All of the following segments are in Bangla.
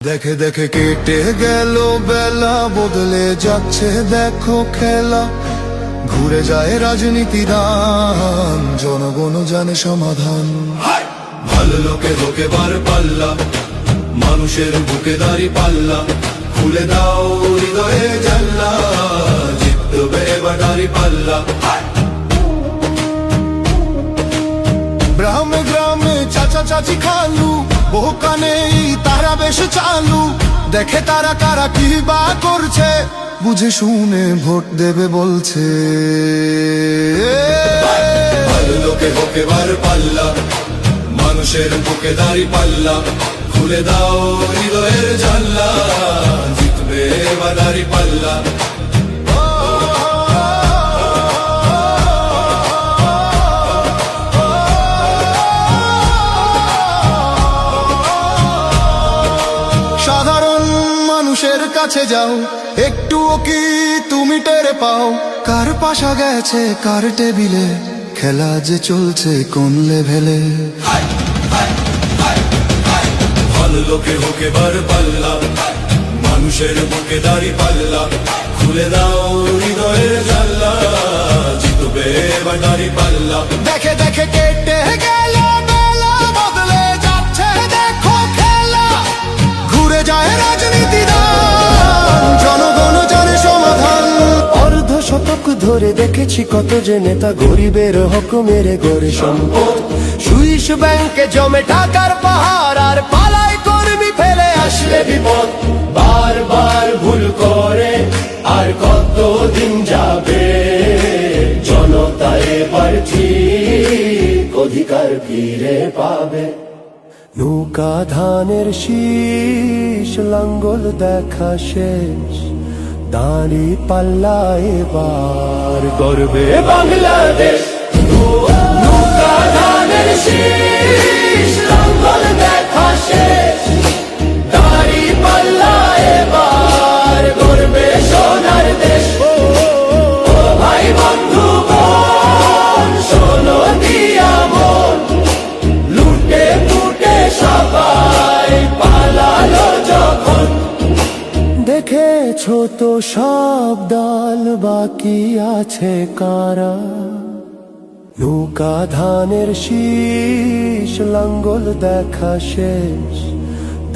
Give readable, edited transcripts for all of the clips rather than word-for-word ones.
দেখে দেখে কেটে গেল বেলা, বদলে যাচ্ছে দেখো খেলা। ঘুরে যায় রাজনীতি রান, জনগণ জানে সমাধান। ভালো লোকে হোকে বার পাল্লা, মানুষের বুকে দাঁড়ি পাল্লা। খুলে দাও হৃদয়ে জানলা, জিতবে এবার দাঁড়ি পাল্লা। গ্রামে গ্রামে চাচা চাচি খালু, বহু কানে তারা বেশ চালু। দেখে তারা কারা কি বা করছে, বুঝে শুনে ভোট দেবে বলছে। ভালো লোকে হোকে বার পাল্লা, মানুষের বুকে দাঁড়ি পাল্লা। খুলে দাও হৃদয়ের জানলা, জিতবে এবার দাঁড়ি পাল্লা। সাধারণ মানুষের কাছে যাও, একটুও কি তুমি টের পাও? কার পাশা গেছে কার টেবিলে, খেলা যে চলছে কোন লেভেলে। ভালো লোকে হোকে বার পাল্লা, মানুষের বুকে দাঁড়ি পাল্লা। খুলে দাও হৃদয়ের জানলা, জিতবে এবার দাঁড়ি পাল্লা। দেখে দেখে কেটে গেল বেলা, বদলে যাচ্ছে দেখো খেলা। ঘুরে যায় রাজনীতি রান, জনগণ জানে সমাধান। অর্ধ শতক ধরে দেখেছি কত যে নেতা গরিবের হক মেরে গড়ে সম্পদ। সুইস ব্যাংকে জমে টাকার পাহাড়, আর পালায় কর্মী ফেলে আসলে বিপদ। বারবার ভুল করে আর কতদিন যাবে, জনতা এবার ঠিক অধিকার ফিরে পাবে। নৌকা ধানের শীষ, লাঙ্গল দেখা শেষ, দাঁড়ি পাল্লা এবার গর্বে বাংলাদেশ। নৌকা ধানের শীষ, লাঙ্গল দেখা শেষ, দাঁড়ি পাল্লা এবার গর্বে সোনার দেশ। ও ভাই বন্ধু বোন, শোনো দিয়া মন, লুটে পুটে সবাই পালালো যখন। দেখেছো তো সব দল, বাকি আছে কারা? নৌকা ধানের শীষ, লাঙ্গল দেখা শেষ,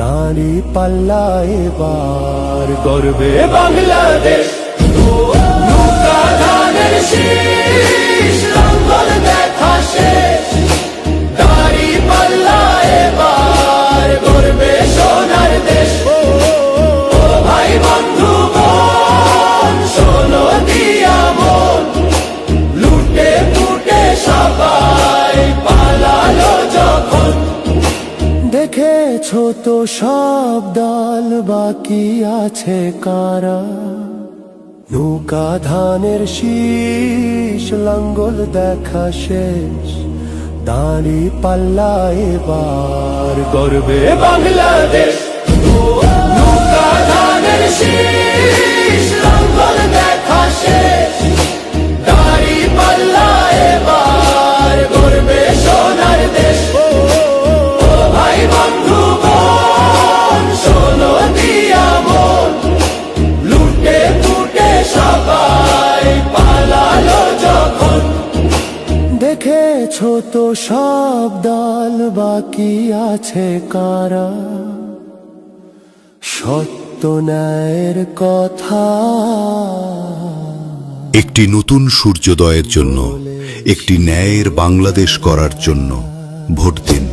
দাঁড়ি পাল্লা এবার গর্বে বাংলাদেশ। নৌকা ধানের শীষ, লাঙ্গল দেখা শেষ, দাঁড়ি পাল্লা এবার গর্বে সোনার দেশ। ভাই বন্ধু বোন, শোনো দিয়া মন, লুটে পুটে সবাই পালালো যখন। দেখেছো তো সব দল, বাকি আছে কারা? নৌকা ধানের শীষ, লাঙ্গল দেখা শেষ, দাঁড়ি পাল্লা এবার গর্বে বাংলাদেশ। নৌকা ধানের শীষ, লাঙ্গল দেখা শেষ, দাঁড়ি পাল্লা এবার গর্বে সোনার দেশ। ভাই বন্ধু বোন, শোনো দিয়া মন, লুটে পুটে সবাই পালালো যখন। দেখেছো তো সব দল, বাকি আছে কারা? সত্য ন্যায়ের কথা। একটি নতুন সূর্যোদয়ের জন্য, একটি ন্যায়ের বাংলাদেশ করার জন্য ভোট দিন।